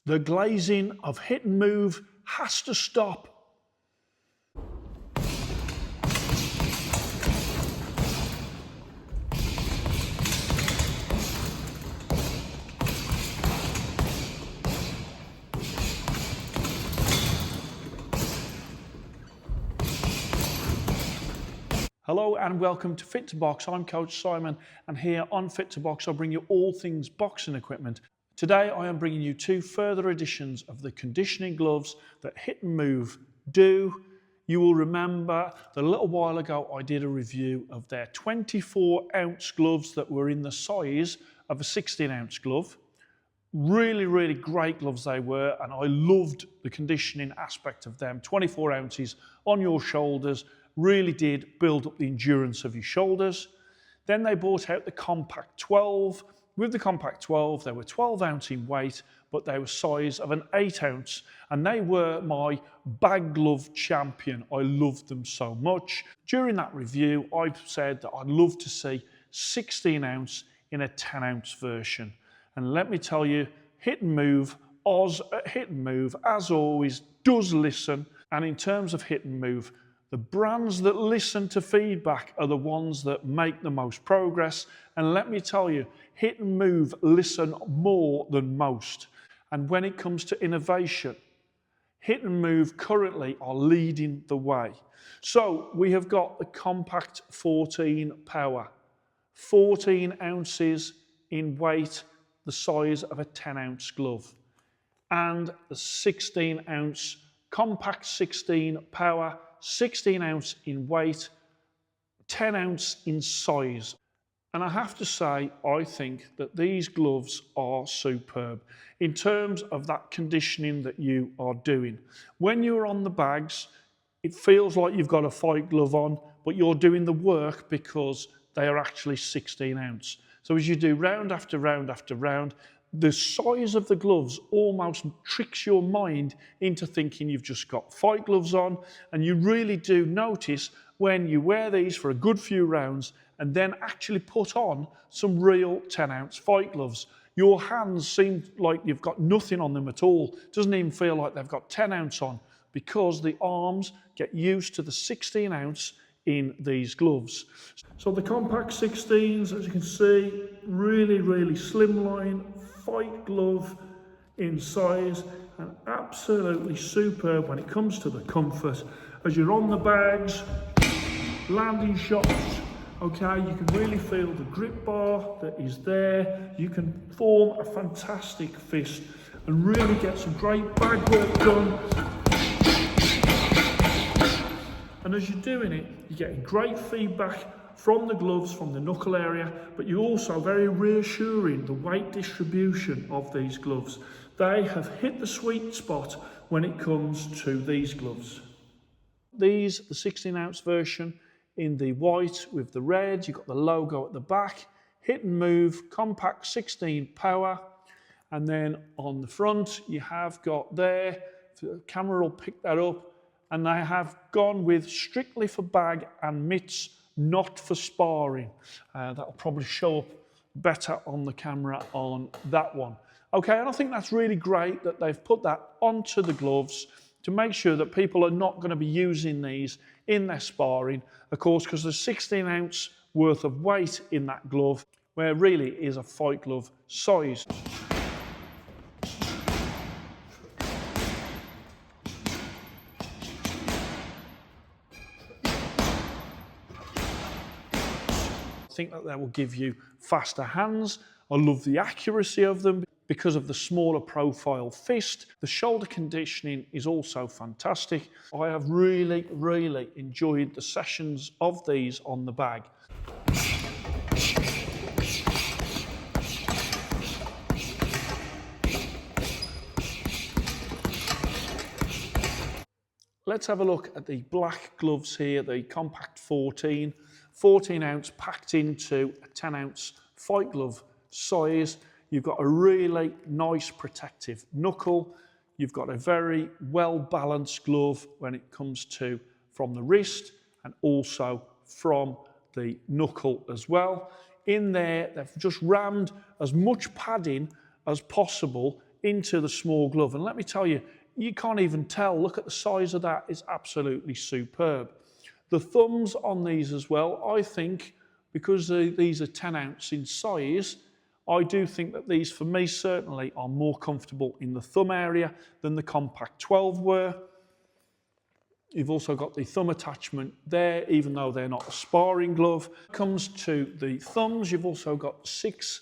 The glazing of HitNMove has to stop. Hello and welcome to Fit to Box. I'm Coach Simon, and here on Fit to Box I bring you all things boxing equipment. Today I am bringing you two further editions of the conditioning gloves that HitNMove do. You will remember that a little while ago I did a review of their 24-ounce gloves that were in the size of a 16-ounce glove. Really great gloves they were, and I loved the conditioning aspect of them. 24 ounces on your shoulders really did build up the endurance of your shoulders. Then they brought out the Compact 12. With the Compact 12, they were 12 ounce in weight, but they were size of an 8 ounce, and they were my bag glove champion. I loved them so much. During that review, I said that I'd love to see 16 ounce in a 10 ounce version. And let me tell you, HitNMove, Oz at HitNMove, as always, does listen. And in terms of HitNMove, the brands that listen to feedback are the ones that make the most progress. And let me tell you, HitNMove listen more than most. And when it comes to innovation, HitNMove currently are leading the way. So we have got the Compact 14 Power, 14 ounces in weight, the size of a 10 ounce glove, and the 16 ounce Compact 16 Power, 16 ounce in weight, 10 ounce in size. And I have to say, I think that these gloves are superb in terms of that conditioning that you are doing. When you're on the bags, it feels like you've got a fight glove on, but you're doing the work because they are actually 16 ounce. So as you do round after round after round, the size of the gloves almost tricks your mind into thinking you've just got fight gloves on, and you really do notice when you wear these for a good few rounds and then actually put on some real 10 ounce fight gloves. Your hands seem like you've got nothing on them at all. It doesn't even feel like they've got 10 ounce on because the arms get used to the 16 ounce in these gloves. So the Compact 16s, as you can see, really slimline fight glove in size, and absolutely superb when it comes to the comfort. As you're on the bags, landing shots, okay, you can really feel the grip bar that is there. You can form a fantastic fist and really get some great bag work done. And as you're doing it, you're getting great feedback from the gloves, from the knuckle area, but you're also very reassuring the weight distribution of these gloves. They have hit the sweet spot when it comes to these gloves. These, the 16 ounce version in the white with the red, you've got the logo at the back, HitNMove Compact 16 Power, and then on the front you have got there, the camera will pick that up, and they have gone with strictly for bag and mitts, not for sparring. That'll probably show up better on the camera on that one. Okay, and I think that's really great that they've put that onto the gloves to make sure that people are not going to be using these in their sparring, of course, because there's 16 ounce worth of weight in that glove, where it really is a fight glove size. I think that will give you faster hands. I love the accuracy of them because of the smaller profile fist. The shoulder conditioning is also fantastic. I have really enjoyed the sessions of these on the bag. Let's have a look at the black gloves here, the Compact 14. 14 ounce packed into a 10 ounce fight glove size. You've got a really nice protective knuckle. You've got a very well balanced glove when it comes to from the wrist and also from the knuckle as well. In there, they've just rammed as much padding as possible into the small glove. And let me tell you, you can't even tell. Look at the size of that, it's absolutely superb. The thumbs on these as well, I think, because these are 10 ounce in size, I do think that these, for me certainly, are more comfortable in the thumb area than the compact 12 were. You've also got the thumb attachment there, even though they're not a sparring glove. When it comes to the thumbs, you've also got six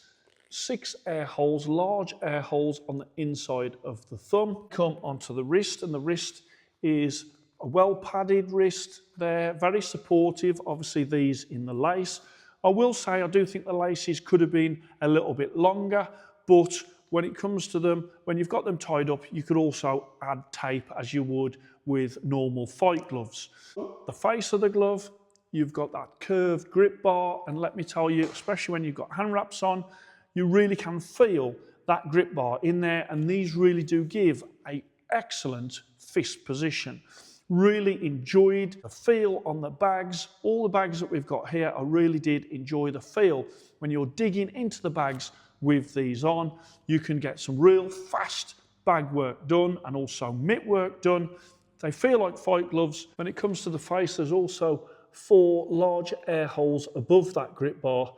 air holes, large air holes on the inside of the thumb. Come onto the wrist, and the wrist is a well padded wrist there, very supportive. Obviously these in the lace. I will say I do think the laces could have been a little bit longer, but when it comes to them, when you've got them tied up, you could also add tape as you would with normal fight gloves. The face of the glove, you've got that curved grip bar, and let me tell you, especially when you've got hand wraps on, you really can feel that grip bar in there, and these really do give an excellent fist position. Really enjoyed the feel on the bags. All the bags that we've got here, I really did enjoy the feel. When you're digging into the bags with these on, you can get some real fast bag work done and also mitt work done. They feel like fight gloves. When it comes to the face, there's also 4 large air holes above that grip bar,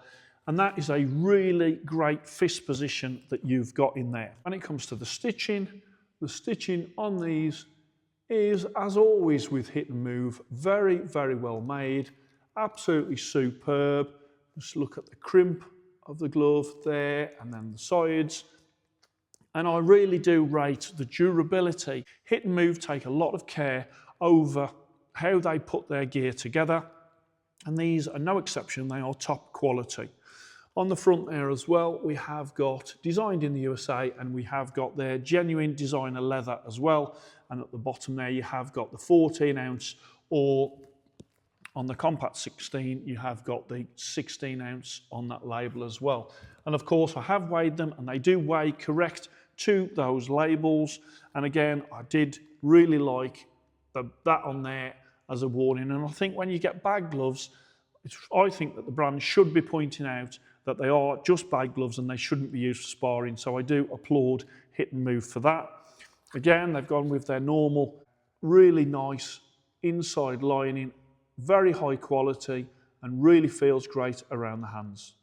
and that is a really great fist position that you've got in there. When it comes to the stitching on these is, as always with HitNMove, very, very well made, absolutely superb. Just look at the crimp of the glove there, and then the sides. And I really do rate the durability. HitNMove take a lot of care over how they put their gear together, and these are no exception, they are top quality. On the front there as well, we have got designed in the USA, and we have got their genuine designer leather as well. And at the bottom there, you have got the 14 ounce, or on the compact 16, you have got the 16 ounce on that label as well. And of course, I have weighed them, and they do weigh correct to those labels. And again, I did really like that on there as a warning. And I think when you get bag gloves, I think that the brand should be pointing out that they are just bag gloves and they shouldn't be used for sparring. So I do applaud HitNMove for that. Again, they've gone with their normal, really nice inside lining, very high quality, and really feels great around the hands.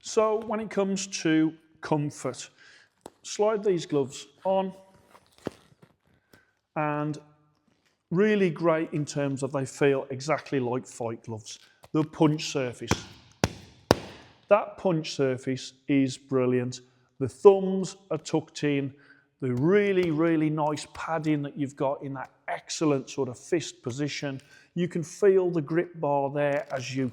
So when it comes to comfort, slide these gloves on, and really great in terms of they feel exactly like fight gloves. The punch surface. That punch surface is brilliant. The thumbs are tucked in. The really, really nice padding that you've got in that excellent sort of fist position. You can feel the grip bar there as you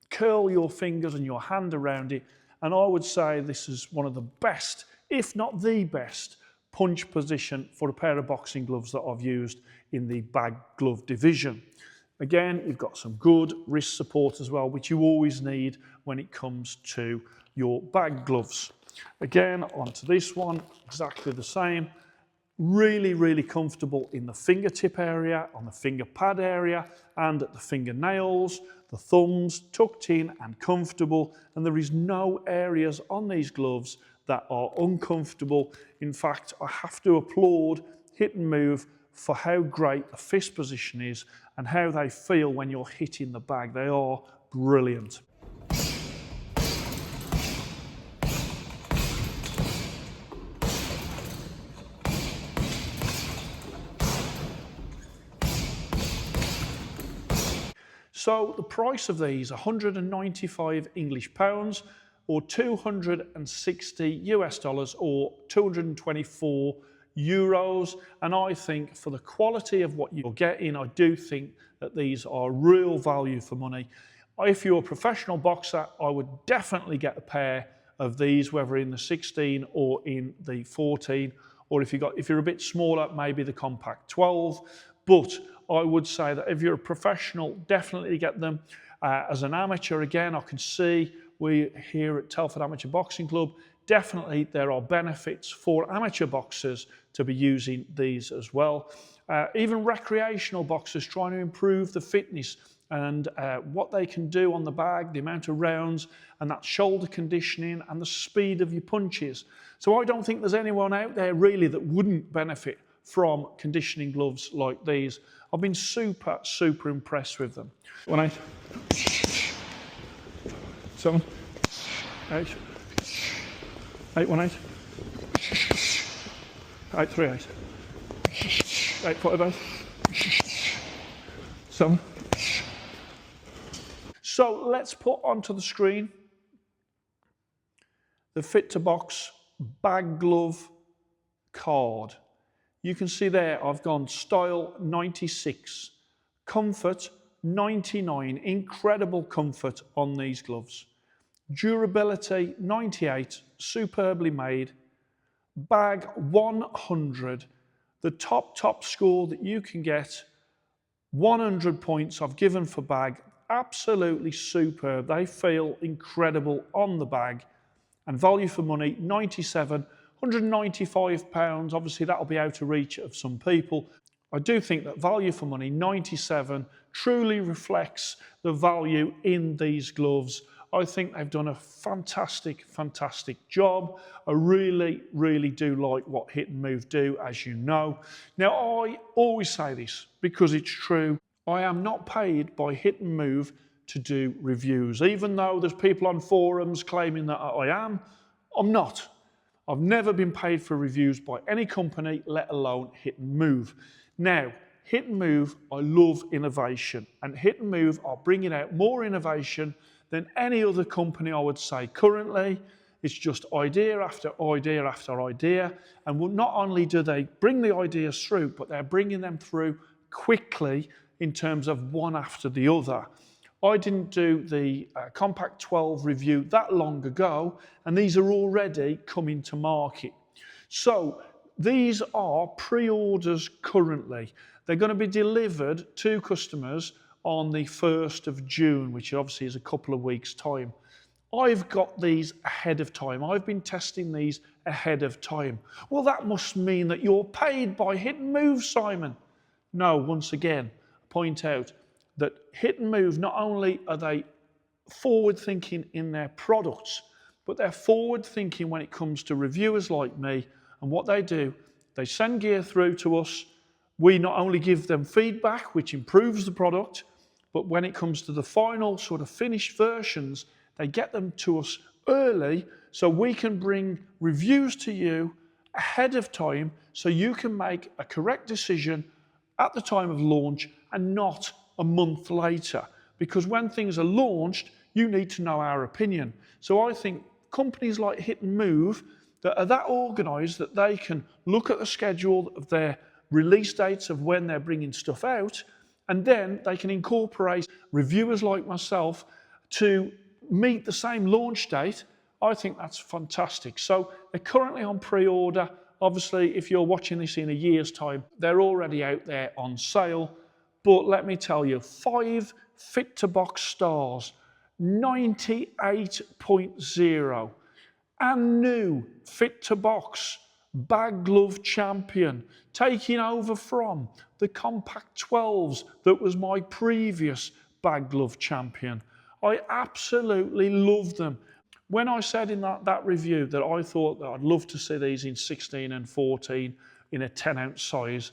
curl your fingers and your hand around it. And I would say this is one of the best, if not the best, punch position for a pair of boxing gloves that I've used in the bag glove division. Again, you've got some good wrist support as well, which you always need when it comes to your bag gloves. Again, onto this one, exactly the same. Really, really comfortable in the fingertip area, on the finger pad area, and at the fingernails. The thumbs tucked in and comfortable, and there is no areas on these gloves that are uncomfortable. In fact, I have to applaud HitNMove for how great the fist position is and how they feel when you're hitting the bag. They are brilliant. So the price of these, 195 English pounds, or 260 US dollars, or 224 euros. And I think for the quality of what you're getting, I do think that these are real value for money. If you're a professional boxer, I would definitely get a pair of these, whether in the 16 or in the 14, or if you're a bit smaller, maybe the compact 12. But I would say that if you're a professional, definitely get them. As an amateur, again, I can see we here at Telford Amateur Boxing Club definitely there are benefits for amateur boxers to be using these as well. Even recreational boxers trying to improve the fitness and what they can do on the bag, the amount of rounds, and that shoulder conditioning and the speed of your punches. So I don't think there's anyone out there really that wouldn't benefit from conditioning gloves like these. I've been super, super impressed with them. 1 8, 7, 8, 8 1 8, 8 3 8, 8 5 8, 7. So let's put onto the screen the Fit to Box bag glove card. You can see there I've gone style 96, comfort 99, incredible comfort on these gloves. Durability 98, superbly made. Bag 100, the top score that you can get. 100 points I've given for bag. Absolutely superb. They feel incredible on the bag. And value for money, 97, £195. Obviously, that'll be out of reach of some people. I do think that value for money, 97, truly reflects the value in these gloves. I think they've done a fantastic, fantastic job. I really, really do like what HitNMove do, as you know. Now, I always say this because it's true. I am not paid by HitNMove to do reviews. Even though there's people on forums claiming that I am, I'm not. I've never been paid for reviews by any company, let alone HitNMove. Now, HitNMove, I love innovation, and HitNMove are bringing out more innovation than any other company, I would say. Currently, it's just idea after idea after idea, and not only do they bring the ideas through, but they're bringing them through quickly in terms of one after the other. I didn't do the Compact 12 review that long ago, and these are already coming to market. So these are pre-orders currently. They're going to be delivered to customers on the 1st of June, which obviously is a couple of weeks' time. I've got these ahead of time. I've been testing these ahead of time. Well, that must mean that you're paid by HitNMove, Simon. No, once again, point out that HitNMove, not only are they forward thinking in their products, but they're forward thinking when it comes to reviewers like me. And what they do, they send gear through to us. We not only give them feedback, which improves the product, but when it comes to the final sort of finished versions, they get them to us early so we can bring reviews to you ahead of time so you can make a correct decision at the time of launch and not a month later. Because when things are launched, you need to know our opinion. So I think companies like HitNMove that are that organised that they can look at the schedule of their release dates of when they're bringing stuff out, and then they can incorporate reviewers like myself to meet the same launch date. I think that's fantastic. So they're currently on pre-order. Obviously, if you're watching this in a year's time, they're already out there on sale. But let me tell you, 5 Fit to Box stars, 98.0, and new Fit to Box bag glove champion, taking over from the Compact 12s that was my previous bag glove champion. I absolutely love them. When I said in that review that I thought that I'd love to see these in 16 and 14 in a 10-ounce size,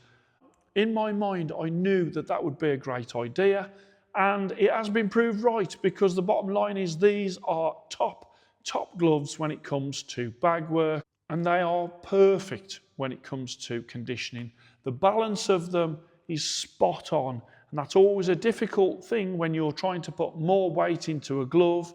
in my mind I knew that that would be a great idea, and it has been proved right, because the bottom line is these are top gloves when it comes to bag work, and they are perfect when it comes to conditioning. The balance of them is spot on, and that's always a difficult thing when you're trying to put more weight into a glove,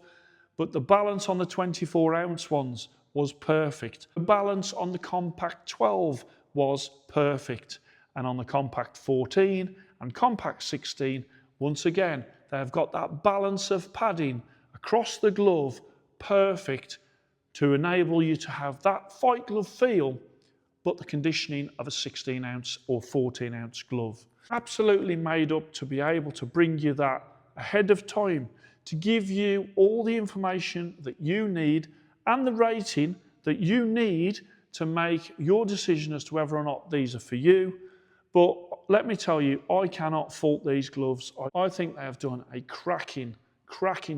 but the balance on the 24-ounce ones was perfect. The balance on the Compact 12 was perfect, and on the Compact 14 and Compact 16, once again, they've got that balance of padding across the glove, perfect, to enable you to have that fight glove feel, but the conditioning of a 16-ounce or 14-ounce glove. Absolutely made up to be able to bring you that ahead of time, to give you all the information that you need and the rating that you need to make your decision as to whether or not these are for you. But let me tell you, I cannot fault these gloves. I think they have done a cracking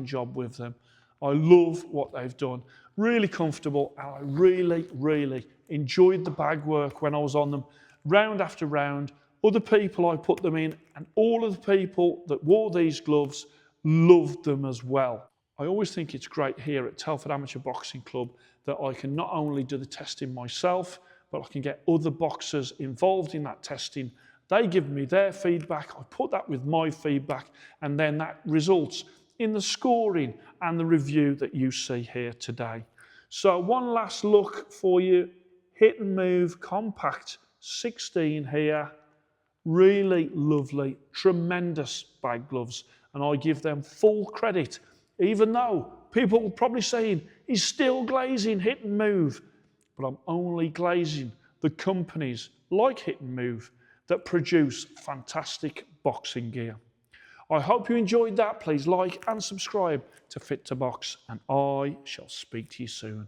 job with them. I love what they've done. Really comfortable, and I really enjoyed the bag work when I was on them, round after round. Other people I put them in, and all of the people that wore these gloves loved them as well. I always think it's great here at Telford Amateur Boxing Club that I can not only do the testing myself, but I can get other boxers involved in that testing. They give me their feedback, I put that with my feedback, and then that results in the scoring and the review that you see here today. So one last look for you. HitNMove Compact 16 here. Really lovely, tremendous bag gloves, and I give them full credit, even though people will probably saying he's still glazing HitNMove, but I'm only glazing the companies like HitNMove that produce fantastic boxing gear. I hope you enjoyed that. Please like and subscribe to Fit to Box, and I shall speak to you soon.